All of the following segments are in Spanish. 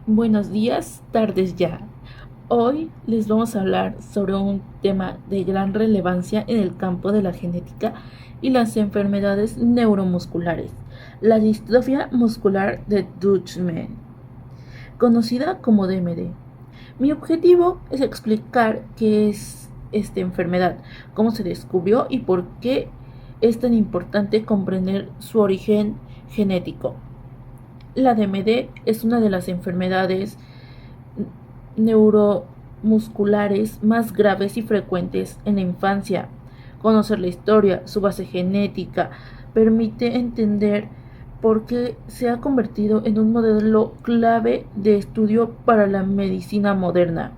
Buenos días, tardes ya. Hoy les vamos a hablar sobre un tema de gran relevancia en el campo de la genética y las enfermedades neuromusculares, la distrofia muscular de Dutchman, conocida como DMD. Mi objetivo es explicar qué es esta enfermedad, cómo se descubrió y por qué es tan importante comprender su origen genético. La DMD es una de las enfermedades neuromusculares más graves y frecuentes en la infancia. Conocer la historia, su base genética, permite entender por qué se ha convertido en un modelo clave de estudio para la medicina moderna.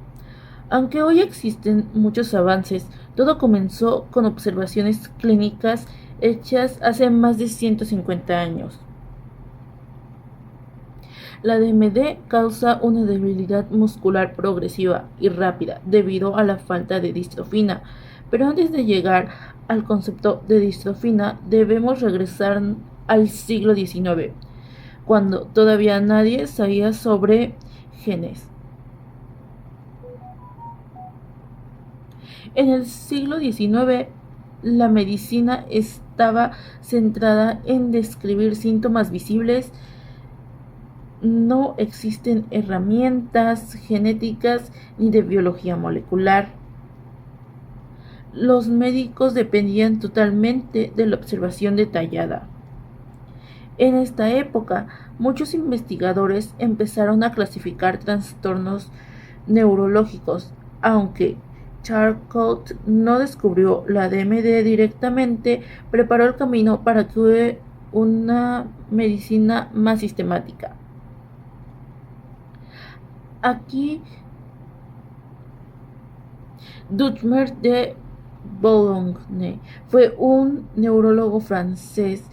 Aunque hoy existen muchos avances, todo comenzó con observaciones clínicas hechas hace más de 150 años. La DMD causa una debilidad muscular progresiva y rápida debido a la falta de distrofina, pero antes de llegar al concepto de distrofina debemos regresar al siglo XIX, cuando todavía nadie sabía sobre genes. En el siglo XIX, la medicina estaba centrada en describir síntomas visibles. No existen herramientas genéticas ni de biología molecular. Los médicos dependían totalmente de la observación detallada. En esta época, muchos investigadores empezaron a clasificar trastornos neurológicos, aunque Charcot no descubrió la DMD directamente, preparó el camino para que hubiera una medicina más sistemática. Aquí Duchmer de Boulogne fue un neurólogo francés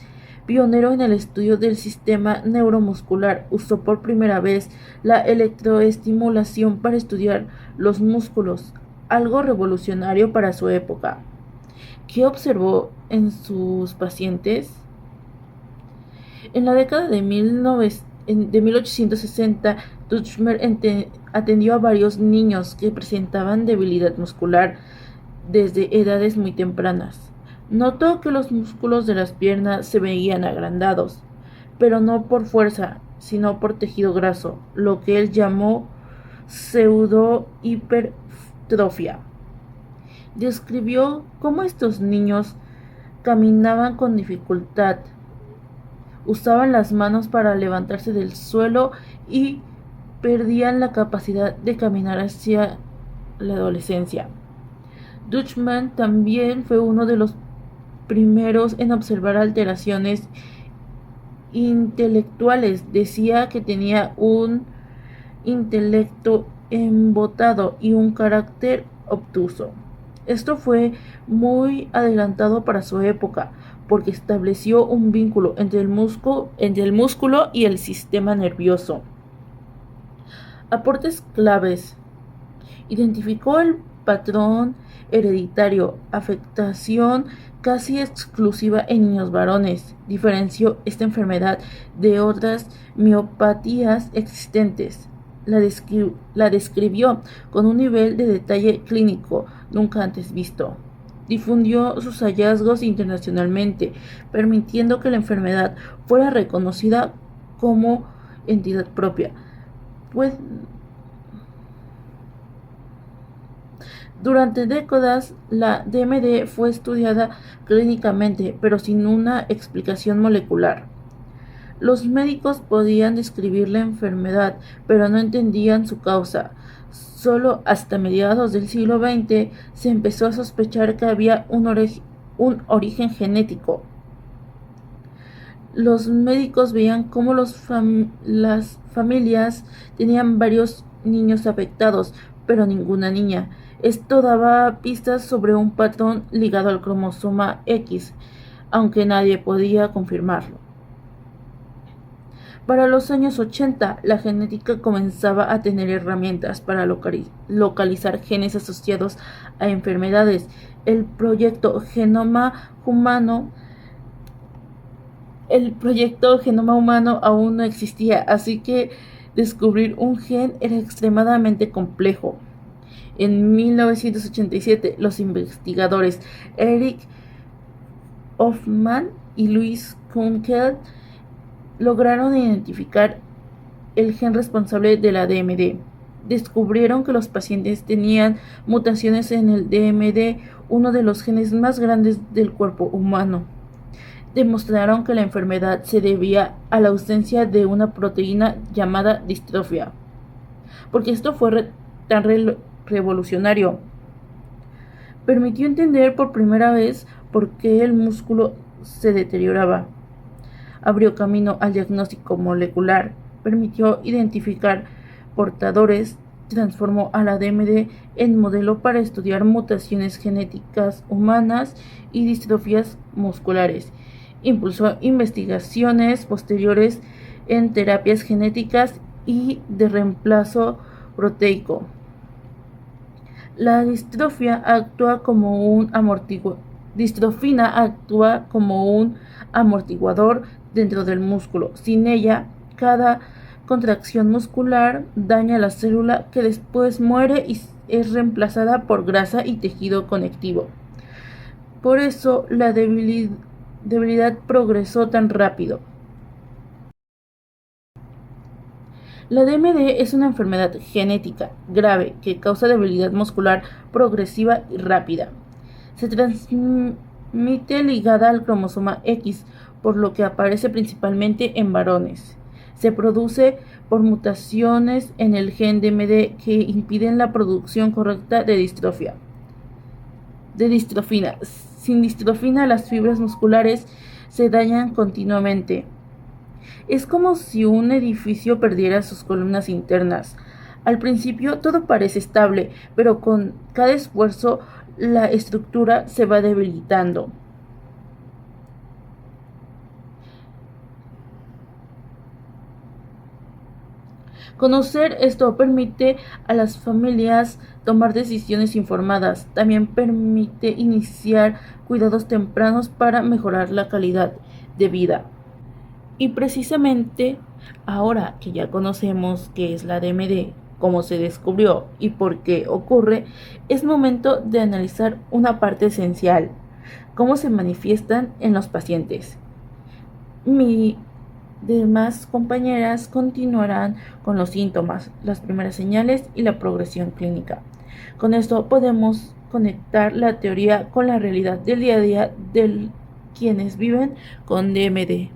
pionero en el estudio del sistema neuromuscular. Usó por primera vez la electroestimulación para estudiar los músculos, algo revolucionario para su época. ¿Qué observó en sus pacientes? En la década de 1860, Duchmer atendió a varios niños que presentaban debilidad muscular desde edades muy tempranas. Notó que los músculos de las piernas se veían agrandados, pero no por fuerza, sino por tejido graso, lo que él llamó pseudo-hipertrofia. Describió cómo estos niños caminaban con dificultad, usaban las manos para levantarse del suelo y perdían la capacidad de caminar hacia la adolescencia. Dutchman también fue uno de los primeros en observar alteraciones intelectuales. Decía que tenía un intelecto embotado y un carácter obtuso. Esto fue muy adelantado para su época, porque estableció un vínculo entre el músculo y el sistema nervioso. Aportes claves. Identificó el patrón hereditario, afectación casi exclusiva en niños varones. Diferenció esta enfermedad de otras miopatías existentes. La describió con un nivel de detalle clínico nunca antes visto. Difundió sus hallazgos internacionalmente, permitiendo que la enfermedad fuera reconocida como entidad propia. Pues, durante décadas, la DMD fue estudiada clínicamente, pero sin una explicación molecular. Los médicos podían describir la enfermedad, pero no entendían su causa. Solo hasta mediados del siglo XX se empezó a sospechar que había un origen genético. Los médicos veían cómo las familias tenían varios niños afectados, pero ninguna niña. Esto daba pistas sobre un patrón ligado al cromosoma X, aunque nadie podía confirmarlo. Para los años 80, la genética comenzaba a tener herramientas para localizar genes asociados a enfermedades. El proyecto Genoma Humano aún no existía, así que Descubrir un gen era extremadamente complejo. En 1987, los investigadores Eric Hoffman y Louis Kunkel lograron identificar el gen responsable de la DMD. Descubrieron que los pacientes tenían mutaciones en el DMD, uno de los genes más grandes del cuerpo humano. Demostraron que la enfermedad se debía a la ausencia de una proteína llamada distrofia. Porque esto fue tan revolucionario. Permitió entender por primera vez por qué el músculo se deterioraba. Abrió camino al diagnóstico molecular, permitió identificar portadores, transformó a la DMD en modelo para estudiar mutaciones genéticas humanas y distrofías musculares. Impulsó investigaciones posteriores en terapias genéticas y de reemplazo proteico. La distrofina actúa como un amortiguador dentro del músculo. Sin ella, cada contracción muscular daña la célula, que después muere y es reemplazada por grasa y tejido conectivo. Por eso la debilidad progresó tan rápido. La DMD es una enfermedad genética grave que causa debilidad muscular progresiva y rápida. Se transmite ligada al cromosoma X, por lo que aparece principalmente en varones. Se produce por mutaciones en el gen DMD que impiden la producción correcta de distrofina. Sin distrofina, las fibras musculares se dañan continuamente. Es como si un edificio perdiera sus columnas internas. Al principio todo parece estable, pero con cada esfuerzo la estructura se va debilitando. Conocer esto permite a las familias tomar decisiones informadas. También permite iniciar cuidados tempranos para mejorar la calidad de vida. Y precisamente ahora que ya conocemos qué es la DMD, cómo se descubrió y por qué ocurre, es momento de analizar una parte esencial: cómo se manifiestan en los pacientes. Mis demás compañeras continuarán con los síntomas, las primeras señales y la progresión clínica. Con esto podemos conectar la teoría con la realidad del día a día de quienes viven con DMD.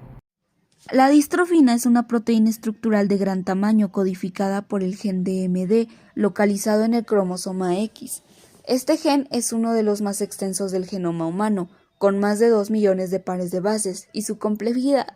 La distrofina es una proteína estructural de gran tamaño codificada por el gen DMD, localizado en el cromosoma X. Este gen es uno de los más extensos del genoma humano, con más de 2 millones de pares de bases, y su complejidad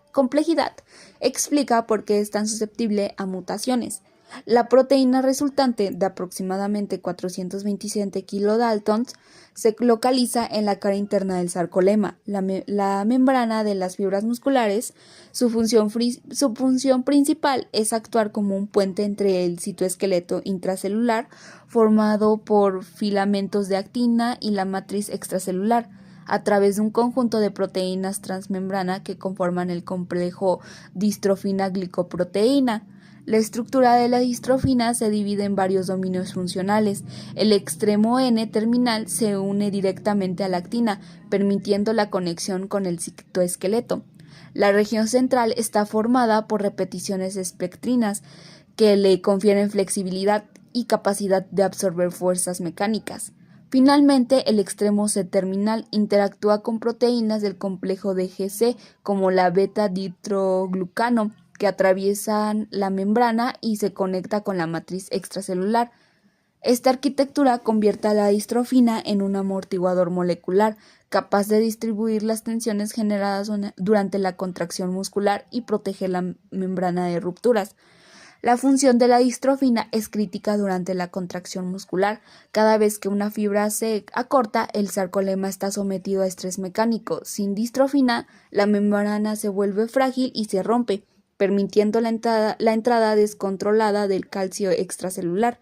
explica por qué es tan susceptible a mutaciones. La proteína resultante, de aproximadamente 427 kilodaltons, se localiza en la cara interna del sarcolema, la membrana de las fibras musculares. Su función principal es actuar como un puente entre el citoesqueleto intracelular, formado por filamentos de actina, y la matriz extracelular, a través de un conjunto de proteínas transmembrana que conforman el complejo distrofina-glicoproteína. La estructura de la distrofina se divide en varios dominios funcionales. El extremo N terminal se une directamente a la actina, permitiendo la conexión con el citoesqueleto. La región central está formada por repeticiones espectrinas que le confieren flexibilidad y capacidad de absorber fuerzas mecánicas. Finalmente, el extremo C terminal interactúa con proteínas del complejo de GC, como la beta-ditroglucano, que atraviesan la membrana y se conecta con la matriz extracelular. Esta arquitectura convierte a la distrofina en un amortiguador molecular, capaz de distribuir las tensiones generadas durante la contracción muscular y proteger la membrana de rupturas. La función de la distrofina es crítica durante la contracción muscular. Cada vez que una fibra se acorta, el sarcolema está sometido a estrés mecánico. Sin distrofina, la membrana se vuelve frágil y se rompe, permitiendo la entrada descontrolada del calcio extracelular.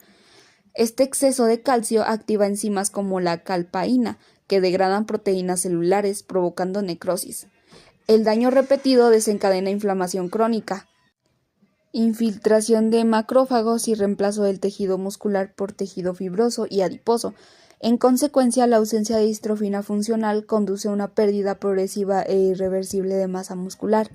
Este exceso de calcio activa enzimas como la calpaína, que degradan proteínas celulares, provocando necrosis. El daño repetido desencadena inflamación crónica infiltración de macrófagos y reemplazo del tejido muscular por tejido fibroso y adiposo. En consecuencia, la ausencia de distrofina funcional conduce a una pérdida progresiva e irreversible de masa muscular.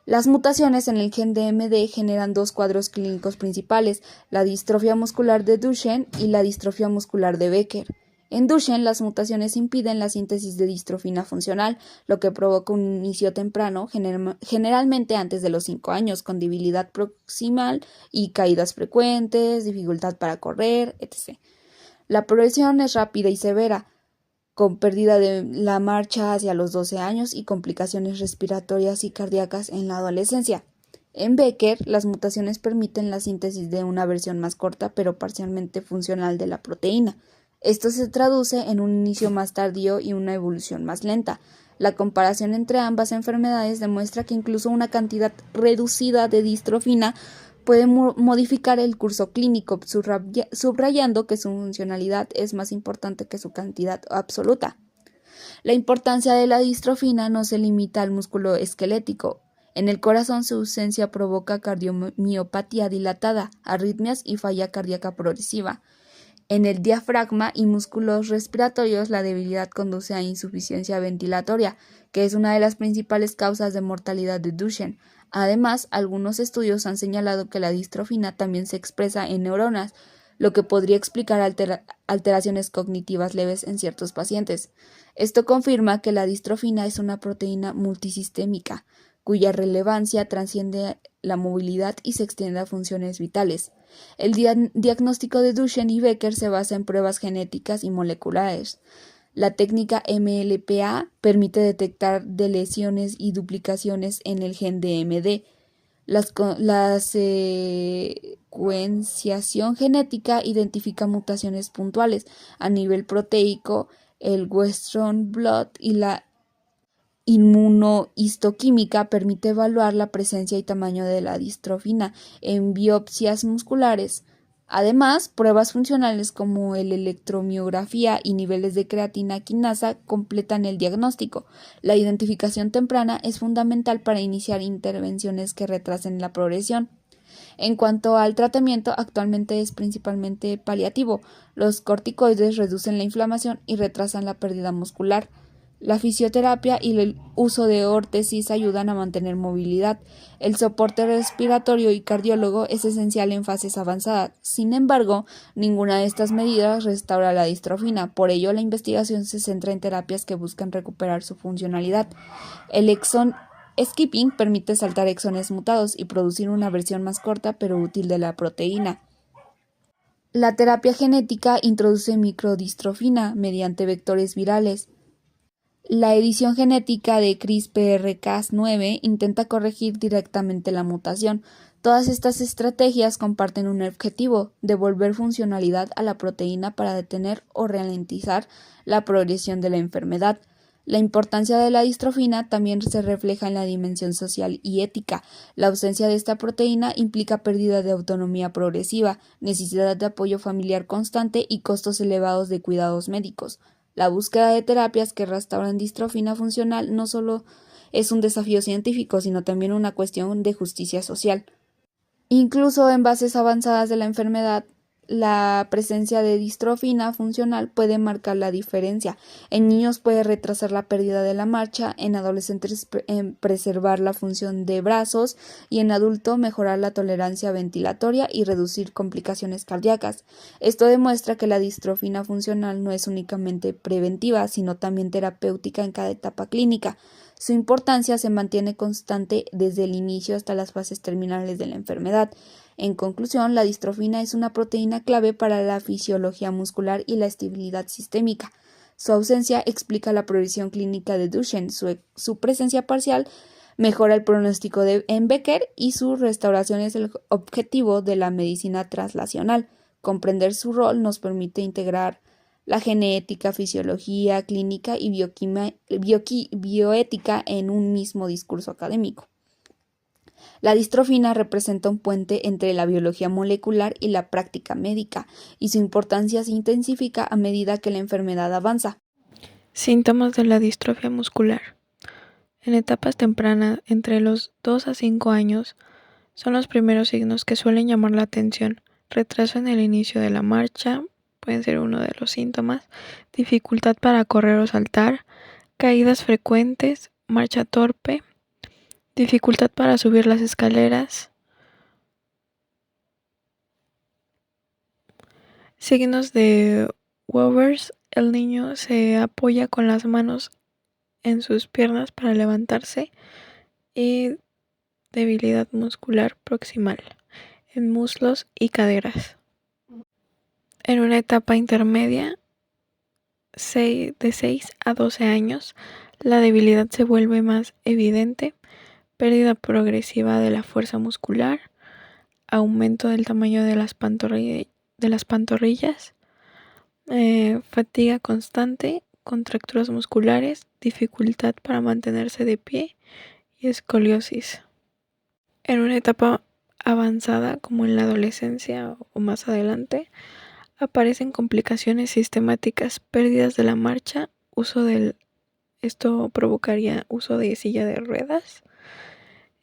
Las mutaciones en el gen de MD generan dos cuadros clínicos principales, la distrofia muscular de Duchenne y la distrofia muscular de Becker. En Duchenne, las mutaciones impiden la síntesis de distrofina funcional, lo que provoca un inicio temprano, generalmente antes de los 5 años, con debilidad proximal y caídas frecuentes, dificultad para correr, etc. La progresión es rápida y severa, con pérdida de la marcha hacia los 12 años y complicaciones respiratorias y cardíacas en la adolescencia. En Becker, las mutaciones permiten la síntesis de una versión más corta pero parcialmente funcional de la proteína. Esto se traduce en un inicio más tardío y una evolución más lenta. La comparación entre ambas enfermedades demuestra que incluso una cantidad reducida de distrofina puede modificar el curso clínico, subrayando que su funcionalidad es más importante que su cantidad absoluta. La importancia de la distrofina no se limita al músculo esquelético. En el corazón su ausencia provoca cardiomiopatía dilatada, arritmias y falla cardíaca progresiva. En el diafragma y músculos respiratorios, la debilidad conduce a insuficiencia ventilatoria, que es una de las principales causas de mortalidad de Duchenne. Además, algunos estudios han señalado que la distrofina también se expresa en neuronas, lo que podría explicar alteraciones cognitivas leves en ciertos pacientes. Esto confirma que la distrofina es una proteína multisistémica, cuya relevancia trasciende la movilidad y se extiende a funciones vitales. El diagnóstico de Duchenne y Becker se basa en pruebas genéticas y moleculares. La técnica MLPA permite detectar deleciones y duplicaciones en el gen de MD. La secuenciación genética identifica mutaciones puntuales a nivel proteico, el Western blot y la inmunohistoquímica permite evaluar la presencia y tamaño de la distrofina en biopsias musculares. Además, pruebas funcionales como el electromiografía y niveles de creatina quinasa completan el diagnóstico. La identificación temprana es fundamental para iniciar intervenciones que retrasen la progresión. En cuanto al tratamiento, actualmente es principalmente paliativo. Los corticoides reducen la inflamación y retrasan la pérdida muscular. La fisioterapia y el uso de órtesis ayudan a mantener movilidad. El soporte respiratorio y cardiólogo es esencial en fases avanzadas. Sin embargo, ninguna de estas medidas restaura la distrofina. Por ello, la investigación se centra en terapias que buscan recuperar su funcionalidad. El exon skipping permite saltar exones mutados y producir una versión más corta pero útil de la proteína. La terapia genética introduce microdistrofina mediante vectores virales. La edición genética de CRISPR-Cas9 intenta corregir directamente la mutación. Todas estas estrategias comparten un objetivo: devolver funcionalidad a la proteína para detener o ralentizar la progresión de la enfermedad. La importancia de la distrofina también se refleja en la dimensión social y ética. La ausencia de esta proteína implica pérdida de autonomía progresiva, necesidad de apoyo familiar constante y costos elevados de cuidados médicos. La búsqueda de terapias que restauran distrofina funcional no solo es un desafío científico, sino también una cuestión de justicia social. Incluso en fases avanzadas de la enfermedad, la presencia de distrofina funcional puede marcar la diferencia. En niños puede retrasar la pérdida de la marcha, en adolescentes preservar la función de brazos y en adulto mejorar la tolerancia ventilatoria y reducir complicaciones cardíacas. Esto demuestra que la distrofina funcional no es únicamente preventiva, sino también terapéutica en cada etapa clínica. Su importancia se mantiene constante desde el inicio hasta las fases terminales de la enfermedad. En conclusión, la distrofina es una proteína clave para la fisiología muscular y la estabilidad sistémica. Su ausencia explica la progresión clínica de Duchenne, su presencia parcial mejora el pronóstico en Becker y su restauración es el objetivo de la medicina translacional. Comprender su rol nos permite integrar la genética, fisiología, clínica y bioética en un mismo discurso académico. La distrofina representa un puente entre la biología molecular y la práctica médica, y su importancia se intensifica a medida que la enfermedad avanza. Síntomas de la distrofia muscular. En etapas tempranas, entre los 2 a 5 años, Son los primeros signos que suelen llamar la atención. Retraso en el inicio de la marcha, pueden ser uno de los síntomas. Dificultad para correr o saltar. Caídas frecuentes. Marcha torpe. Dificultad para subir las escaleras. Signos de Wovers. El niño se apoya con las manos en sus piernas para levantarse. Y debilidad muscular proximal en muslos y caderas. En una etapa intermedia, de 6 a 12 años, la debilidad se vuelve más evidente, pérdida progresiva de la fuerza muscular, aumento del tamaño de las pantorrillas, fatiga constante, contracturas musculares, dificultad para mantenerse de pie y escoliosis. En una etapa avanzada, como en la adolescencia o más adelante, aparecen complicaciones sistemáticas, pérdidas de la marcha, esto provocaría uso de silla de ruedas,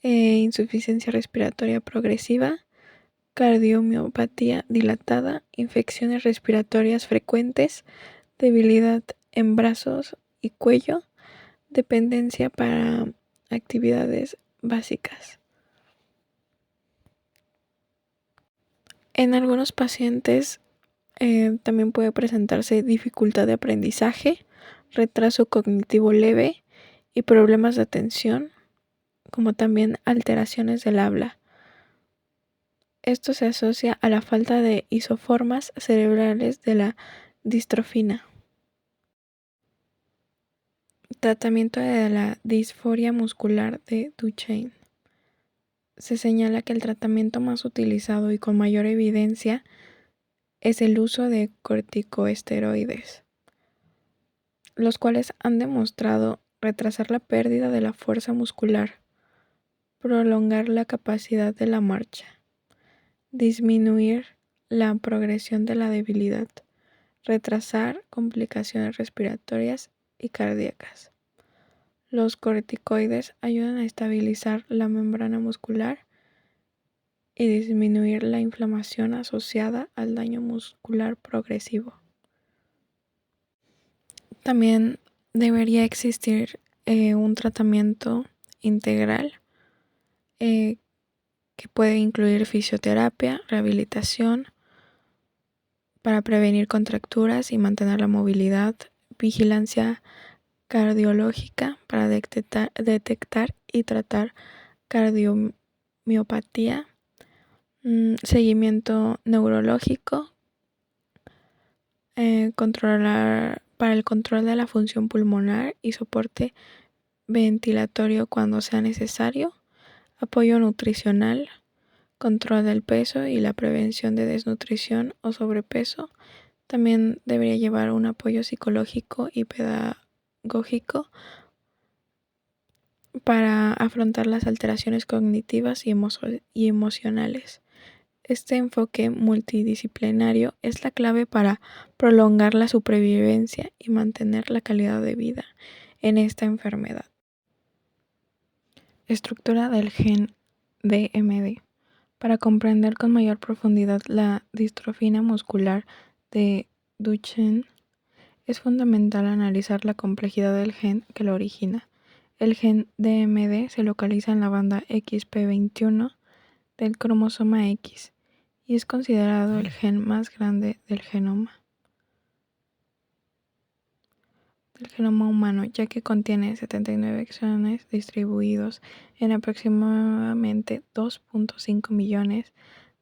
insuficiencia respiratoria progresiva, cardiomiopatía dilatada, infecciones respiratorias frecuentes, debilidad en brazos y cuello, dependencia para actividades básicas. En algunos pacientes también puede presentarse dificultad de aprendizaje, retraso cognitivo leve y problemas de atención, como también alteraciones del habla. Esto se asocia a la falta de isoformas cerebrales de la distrofina. Tratamiento de la disforia muscular de Duchenne. Se señala que el tratamiento más utilizado y con mayor evidencia es el uso de corticosteroides, los cuales han demostrado retrasar la pérdida de la fuerza muscular, prolongar la capacidad de la marcha, disminuir la progresión de la debilidad, retrasar complicaciones respiratorias y cardíacas. Los corticoides ayudan a estabilizar la membrana muscular y disminuir la inflamación asociada al daño muscular progresivo. También debería existir un tratamiento integral que puede incluir fisioterapia, rehabilitación para prevenir contracturas y mantener la movilidad, vigilancia cardiológica para detectar y tratar cardiomiopatía, seguimiento neurológico, para el control de la función pulmonar y soporte ventilatorio cuando sea necesario, apoyo nutricional, control del peso y la prevención de desnutrición o sobrepeso. También debería llevar un apoyo psicológico y pedagógico para afrontar las alteraciones cognitivas y emocionales. Este enfoque multidisciplinario es la clave para prolongar la supervivencia y mantener la calidad de vida en esta enfermedad. Estructura del gen DMD. Para comprender con mayor profundidad la distrofia muscular de Duchenne, es fundamental analizar la complejidad del gen que lo origina. El gen DMD se localiza en la banda XP21 del cromosoma X y es considerado el gen más grande del genoma humano, ya que contiene 79 exones distribuidos en aproximadamente 2.5 millones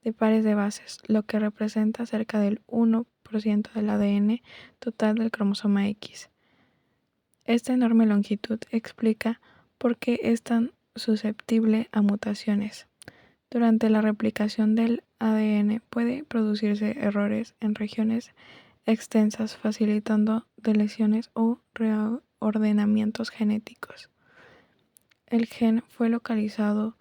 de pares de bases, lo que representa cerca del 1% del ADN total del cromosoma X. Esta enorme longitud explica por qué es tan susceptible a mutaciones. Durante la replicación del ADN puede producirse errores en regiones extensas, facilitando deleciones o reordenamientos genéticos. El gen fue localizado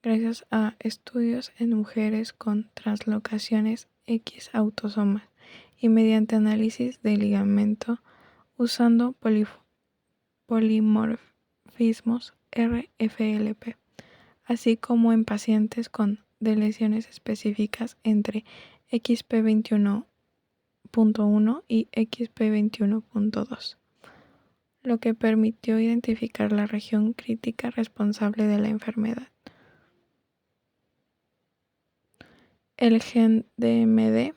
gracias a estudios en mujeres con translocaciones X autosomas y mediante análisis de ligamento usando polimorfismos RFLP. así como en pacientes con de lesiones específicas entre XP21.1 y XP21.2, lo que permitió identificar la región crítica responsable de la enfermedad. El gen DMD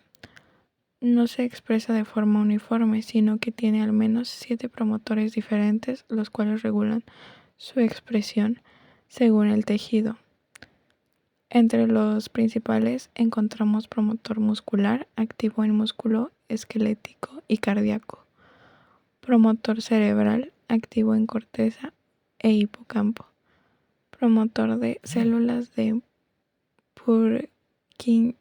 no se expresa de forma uniforme, sino que tiene al menos 7 promotores diferentes, los cuales regulan su expresión según el tejido. Entre los principales encontramos promotor muscular, activo en músculo esquelético y cardíaco, promotor cerebral, activo en corteza e hipocampo, promotor de células de Purkinje.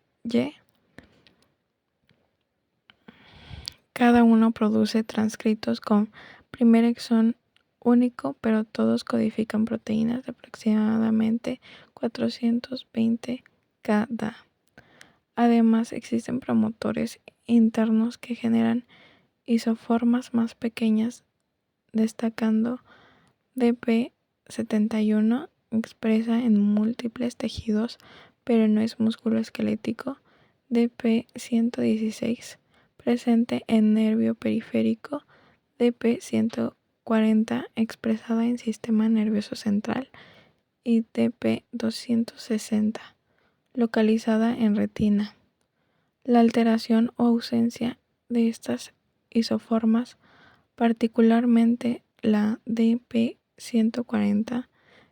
Cada uno produce transcritos con primer exón único, pero todos codifican proteínas de aproximadamente 420 cada. Además, existen promotores internos que generan isoformas más pequeñas, destacando DP71, expresa en múltiples tejidos, pero no es musculoesquelético, DP116, presente en nervio periférico, DP140, expresada en sistema nervioso central, y DP260, localizada en retina. La alteración o ausencia de estas isoformas, particularmente la DP140,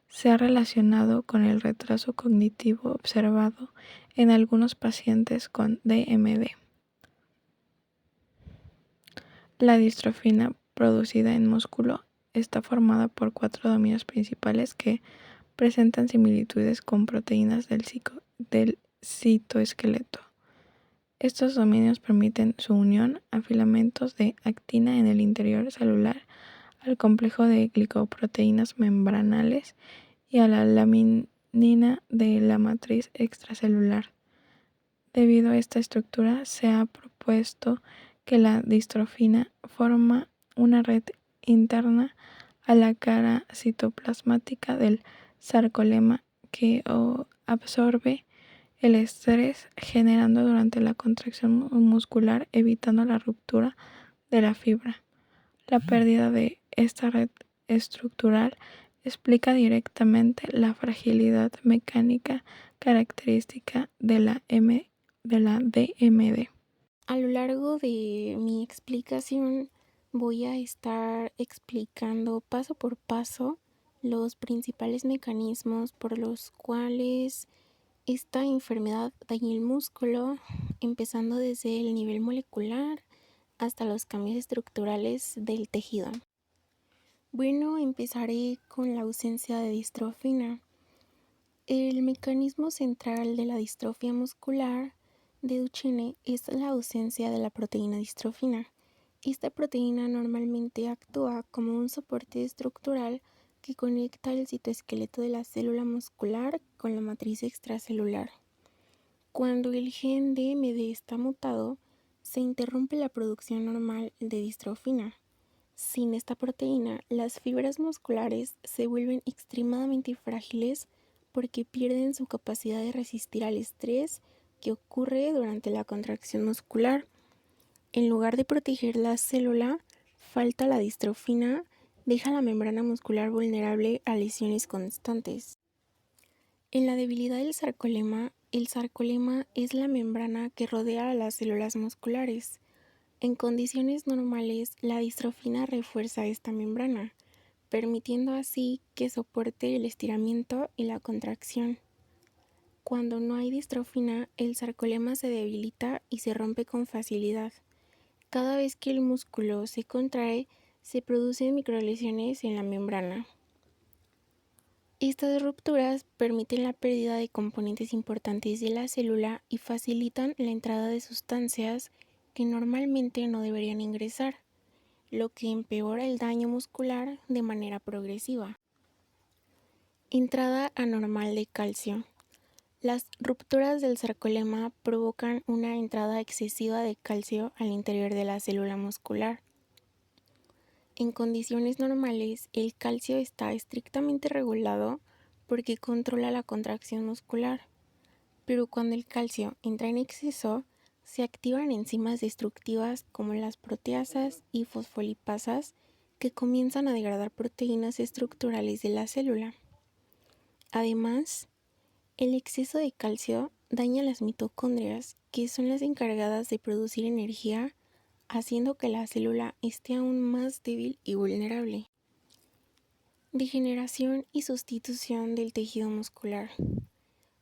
se ha relacionado con el retraso cognitivo observado en algunos pacientes con DMD. La distrofina producida en músculo está formada por 4 dominios principales que presentan similitudes con proteínas del citoesqueleto. Estos dominios permiten su unión a filamentos de actina en el interior celular, al complejo de glicoproteínas membranales y a la laminina de la matriz extracelular. Debido a esta estructura, se ha propuesto que la distrofina forma una red interna a la cara citoplasmática del sarcolema que absorbe el estrés generando durante la contracción muscular, evitando la ruptura de la fibra. La pérdida de esta red estructural explica directamente la fragilidad mecánica característica de la DMD. A lo largo de mi explicación voy a estar explicando paso por paso los principales mecanismos por los cuales esta enfermedad daña el músculo, empezando desde el nivel molecular hasta los cambios estructurales del tejido. Bueno, empezaré con la ausencia de distrofina. El mecanismo central de la distrofia muscular de Duchenne es la ausencia de la proteína distrofina. Esta proteína normalmente actúa como un soporte estructural que conecta el citoesqueleto de la célula muscular con la matriz extracelular. Cuando el gen DMD está mutado, se interrumpe la producción normal de distrofina. Sin esta proteína, las fibras musculares se vuelven extremadamente frágiles porque pierden su capacidad de resistir al estrés que ocurre durante la contracción muscular. En lugar de proteger la célula, falta la distrofina, deja la membrana muscular vulnerable a lesiones constantes. En la debilidad del sarcolema, el sarcolema es la membrana que rodea a las células musculares. En condiciones normales, la distrofina refuerza esta membrana, permitiendo así que soporte el estiramiento y la contracción. Cuando no hay distrofina, el sarcolema se debilita y se rompe con facilidad. Cada vez que el músculo se contrae, se producen microlesiones en la membrana. Estas rupturas permiten la pérdida de componentes importantes de la célula y facilitan la entrada de sustancias que normalmente no deberían ingresar, lo que empeora el daño muscular de manera progresiva. Entrada anormal de calcio. Las rupturas del sarcolema provocan una entrada excesiva de calcio al interior de la célula muscular. En condiciones normales, el calcio está estrictamente regulado porque controla la contracción muscular, pero cuando el calcio entra en exceso, se activan enzimas destructivas como las proteasas y fosfolipasas que comienzan a degradar proteínas estructurales de la célula. Además, el exceso de calcio daña las mitocondrias, que son las encargadas de producir energía, haciendo que la célula esté aún más débil y vulnerable. Degeneración y sustitución del tejido muscular.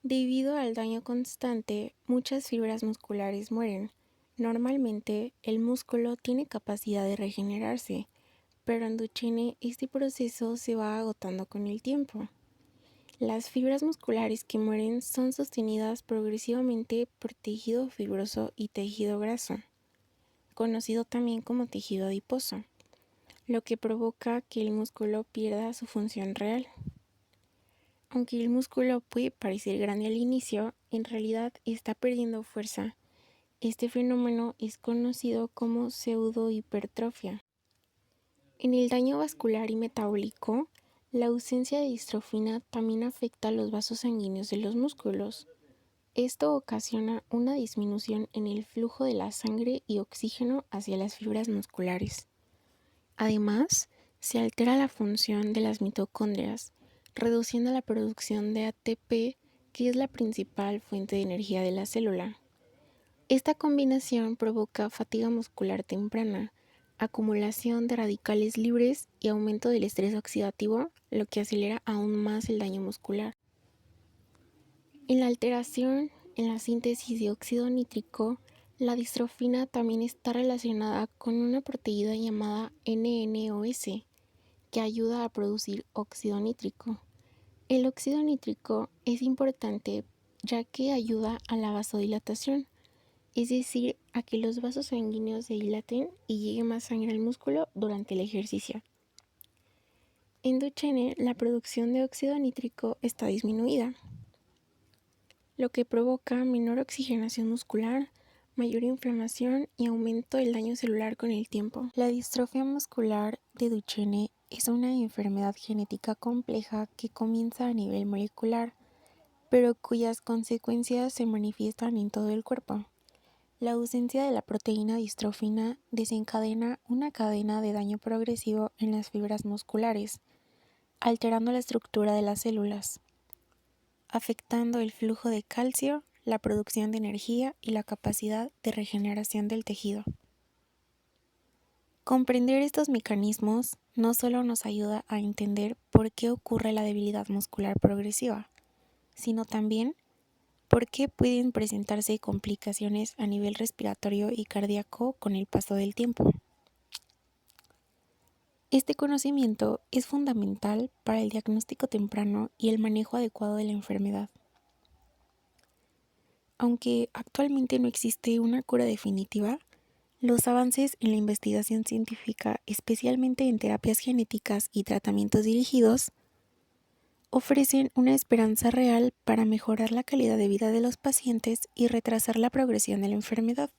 Debido al daño constante, muchas fibras musculares mueren. Normalmente, el músculo tiene capacidad de regenerarse, pero en Duchenne este proceso se va agotando con el tiempo. Las fibras musculares que mueren son sostenidas progresivamente por tejido fibroso y tejido graso, conocido también como tejido adiposo, lo que provoca que el músculo pierda su función real. Aunque el músculo puede parecer grande al inicio, en realidad está perdiendo fuerza. Este fenómeno es conocido como pseudohipertrofia. En el daño vascular y metabólico, la ausencia de distrofina también afecta a los vasos sanguíneos de los músculos. Esto ocasiona una disminución en el flujo de la sangre y oxígeno hacia las fibras musculares. Además, se altera la función de las mitocondrias, reduciendo la producción de ATP, que es la principal fuente de energía de la célula. Esta combinación provoca fatiga muscular temprana, acumulación de radicales libres y aumento del estrés oxidativo, lo que acelera aún más el daño muscular. En la alteración en la síntesis de óxido nítrico, la distrofina también está relacionada con una proteína llamada NNOS, que ayuda a producir óxido nítrico. El óxido nítrico es importante ya que ayuda a la vasodilatación, es decir, a que los vasos sanguíneos se dilaten y llegue más sangre al músculo durante el ejercicio. En Duchenne, la producción de óxido nítrico está disminuida, lo que provoca menor oxigenación muscular, mayor inflamación y aumento del daño celular con el tiempo. La distrofia muscular de Duchenne es una enfermedad genética compleja que comienza a nivel molecular, pero cuyas consecuencias se manifiestan en todo el cuerpo. La ausencia de la proteína distrofina desencadena una cadena de daño progresivo en las fibras musculares, alterando la estructura de las células, afectando el flujo de calcio, la producción de energía y la capacidad de regeneración del tejido. Comprender estos mecanismos no solo nos ayuda a entender por qué ocurre la debilidad muscular progresiva, sino también por qué pueden presentarse complicaciones a nivel respiratorio y cardíaco con el paso del tiempo. Este conocimiento es fundamental para el diagnóstico temprano y el manejo adecuado de la enfermedad. Aunque actualmente no existe una cura definitiva, los avances en la investigación científica, especialmente en terapias genéticas y tratamientos dirigidos, ofrecen una esperanza real para mejorar la calidad de vida de los pacientes y retrasar la progresión de la enfermedad.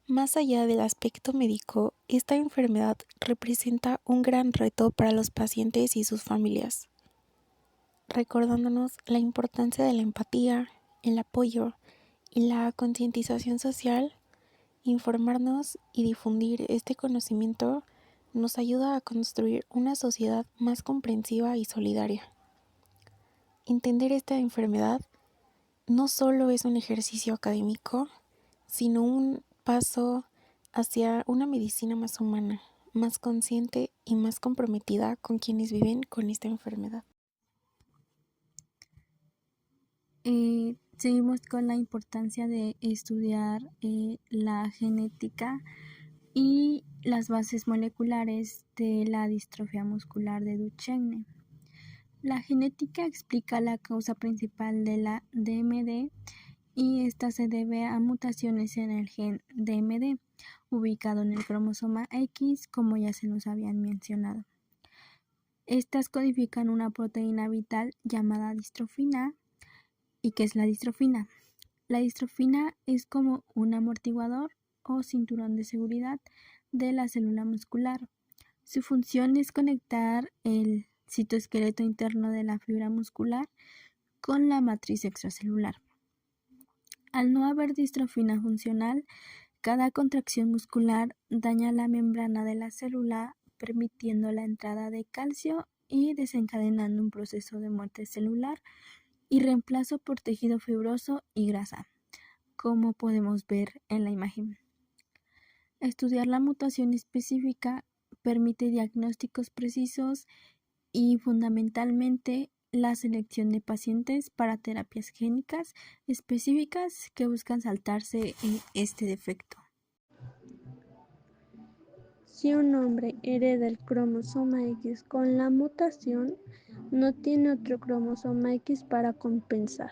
Más allá del aspecto médico, esta enfermedad representa un gran reto para los pacientes y sus familias, recordándonos la importancia de la empatía, el apoyo y la concientización social. Informarnos y difundir este conocimiento nos ayuda a construir una sociedad más comprensiva y solidaria. Entender esta enfermedad no solo es un ejercicio académico, sino un paso hacia una medicina más humana, más consciente y más comprometida con quienes viven con esta enfermedad. Seguimos con la importancia de estudiar la genética y las bases moleculares de la distrofia muscular de Duchenne. La genética explica la causa principal de la DMD y esta se debe a mutaciones en el gen DMD, ubicado en el cromosoma X, como ya se nos habían mencionado. Estas codifican una proteína vital llamada distrofina. ¿Y qué es la distrofina? La distrofina es como un amortiguador o cinturón de seguridad de la célula muscular. Su función es conectar el citoesqueleto interno de la fibra muscular con la matriz extracelular. Al no haber distrofina funcional, cada contracción muscular daña la membrana de la célula, permitiendo la entrada de calcio y desencadenando un proceso de muerte celular y reemplazo por tejido fibroso y grasa, como podemos ver en la imagen. Estudiar la mutación específica permite diagnósticos precisos y fundamentalmente la selección de pacientes para terapias génicas específicas que buscan saltarse este defecto. Si un hombre hereda el cromosoma X con la mutación, no tiene otro cromosoma X para compensar.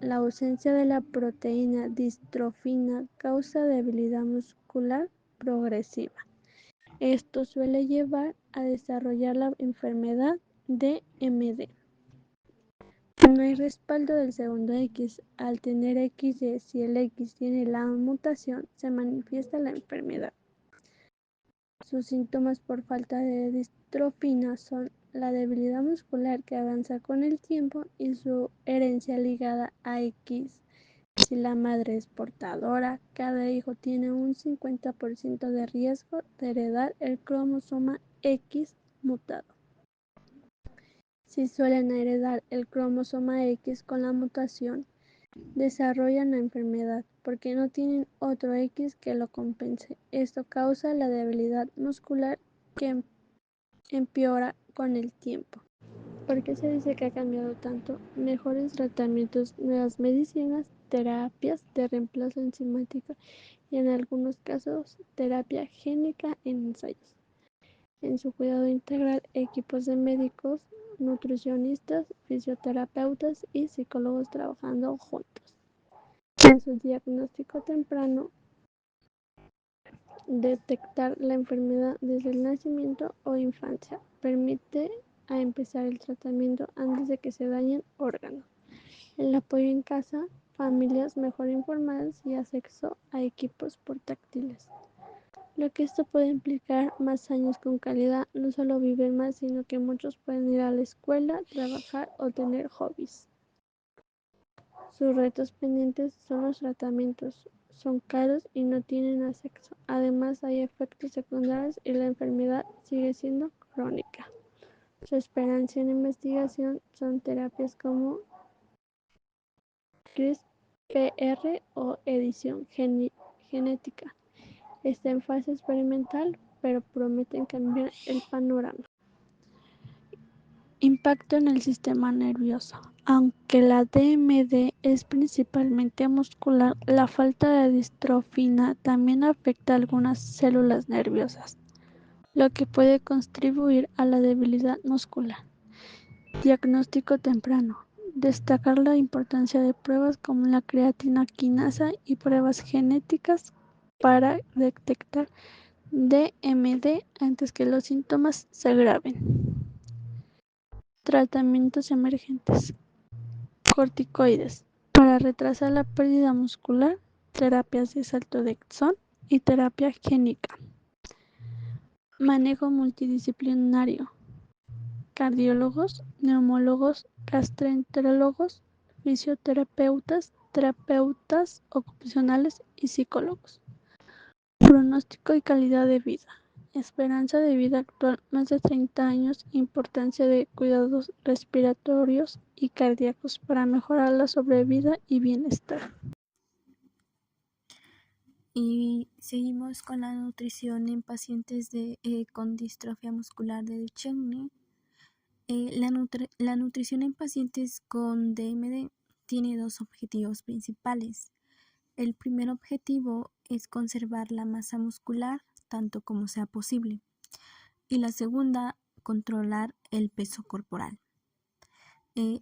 La ausencia de la proteína distrofina causa debilidad muscular progresiva. Esto suele llevar a desarrollar la enfermedad de DMD. No hay respaldo del segundo X. Al tener XY, si el X tiene la mutación, se manifiesta la enfermedad. Sus síntomas por falta de distrofina son la debilidad muscular que avanza con el tiempo y su herencia ligada a X. Si la madre es portadora, cada hijo tiene un 50% de riesgo de heredar el cromosoma X mutado. Si suelen heredar el cromosoma X con la mutación, desarrollan la enfermedad porque no tienen otro X que lo compense. Esto causa la debilidad muscular que empeora con el tiempo. ¿Por qué se dice que ha cambiado tanto? Mejores tratamientos, nuevas medicinas, terapias de reemplazo enzimático y en algunos casos terapia génica en ensayos. En su cuidado integral, equipos de médicos, nutricionistas, fisioterapeutas y psicólogos trabajando juntos. En su diagnóstico temprano, detectar la enfermedad desde el nacimiento o infancia permite a empezar el tratamiento antes de que se dañen órganos. El apoyo en casa, familias mejor informadas y acceso a equipos portátiles. Lo que esto puede implicar más años con calidad, no solo vivir más, sino que muchos pueden ir a la escuela, trabajar o tener hobbies. Sus retos pendientes son los tratamientos, son caros y no tienen acceso. Además hay efectos secundarios y la enfermedad sigue siendo crónica. Su esperanza en investigación son terapias como CRISPR o edición genética. Está en fase experimental, pero prometen cambiar el panorama. Impacto en el sistema nervioso. Aunque la DMD es principalmente muscular, la falta de distrofina también afecta a algunas células nerviosas, lo que puede contribuir a la debilidad muscular. Diagnóstico temprano. Destacar la importancia de pruebas como la creatina quinasa y pruebas genéticas para detectar DMD antes que los síntomas se agraven. Tratamientos emergentes. Corticoides. Para retrasar la pérdida muscular, terapias de salto de exón y terapia génica. Manejo multidisciplinario. Cardiólogos, neumólogos, gastroenterólogos, fisioterapeutas, terapeutas ocupacionales y psicólogos. Pronóstico y calidad de vida. Esperanza de vida actual más de 30 años, importancia de cuidados respiratorios y cardíacos para mejorar la sobrevida y bienestar. Y seguimos con la nutrición en pacientes con distrofia muscular de Duchenne. La nutrición en pacientes con DMD tiene dos objetivos principales. El primer objetivo es conservar la masa muscular tanto como sea posible. Y la segunda, controlar el peso corporal.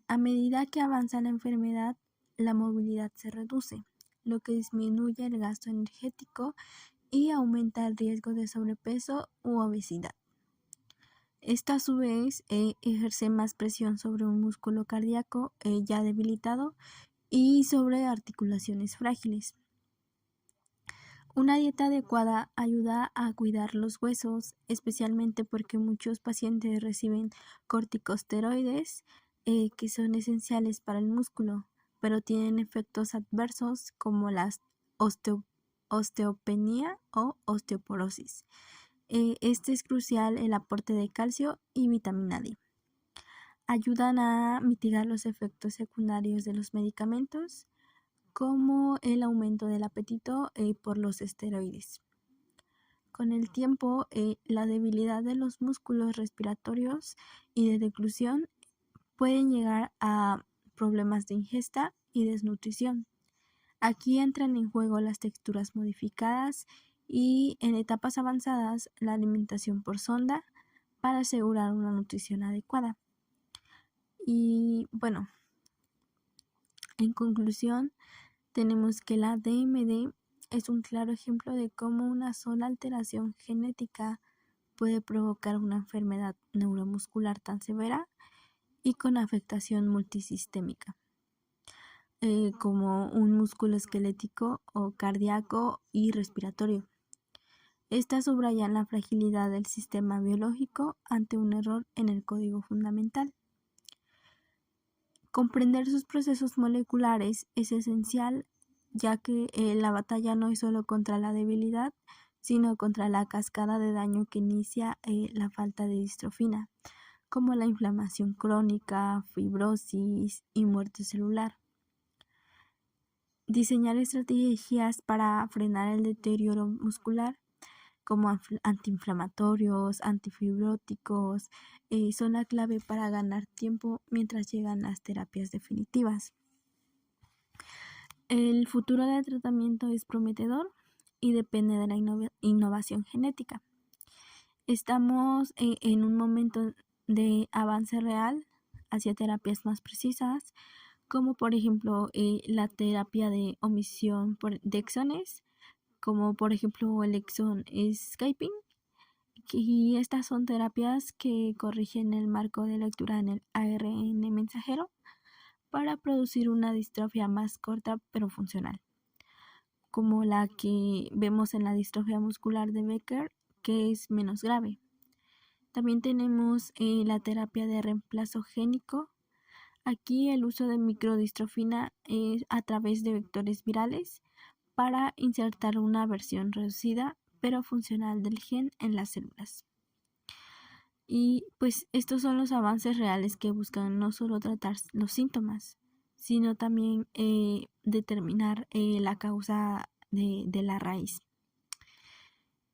A medida que avanza la enfermedad, la movilidad se reduce, lo que disminuye el gasto energético y aumenta el riesgo de sobrepeso u obesidad. Esta a su vez ejerce más presión sobre un músculo cardíaco ya debilitado y sobre articulaciones frágiles. Una dieta adecuada ayuda a cuidar los huesos, especialmente porque muchos pacientes reciben corticosteroides que son esenciales para el músculo, pero tienen efectos adversos como la osteopenia o osteoporosis. Este es crucial el aporte de calcio y vitamina D. Ayudan a mitigar los efectos secundarios de los medicamentos, como el aumento del apetito por los esteroides. Con el tiempo, la debilidad de los músculos respiratorios y de deglución pueden llegar a problemas de ingesta y desnutrición. Aquí entran en juego las texturas modificadas y, en etapas avanzadas, la alimentación por sonda para asegurar una nutrición adecuada. Y bueno, en conclusión, tenemos que la DMD es un claro ejemplo de cómo una sola alteración genética puede provocar una enfermedad neuromuscular tan severa y con afectación multisistémica, como un músculo esquelético o cardíaco y respiratorio. Estas subrayan la fragilidad del sistema biológico ante un error en el código fundamental. Comprender sus procesos moleculares es esencial, ya que la batalla no es solo contra la debilidad, sino contra la cascada de daño que inicia la falta de distrofina, como la inflamación crónica, fibrosis y muerte celular. Diseñar estrategias para frenar el deterioro muscular, como antiinflamatorios, antifibróticos, son la clave para ganar tiempo mientras llegan las terapias definitivas. El futuro del tratamiento es prometedor y depende de la innovación genética. Estamos en un momento de avance real hacia terapias más precisas, como por ejemplo la terapia de omisión de exones, como por ejemplo el exon skipping, y estas son terapias que corrigen el marco de lectura en el ARN mensajero para producir una distrofia más corta pero funcional, como la que vemos en la distrofia muscular de Becker, que es menos grave. También tenemos la terapia de reemplazo génico. Aquí el uso de microdistrofina es a través de vectores virales para insertar una versión reducida pero funcional del gen en las células. Y pues estos son los avances reales que buscan no solo tratar los síntomas, sino también determinar la causa de la raíz.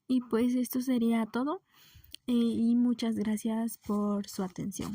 Y pues esto sería todo y muchas gracias por su atención.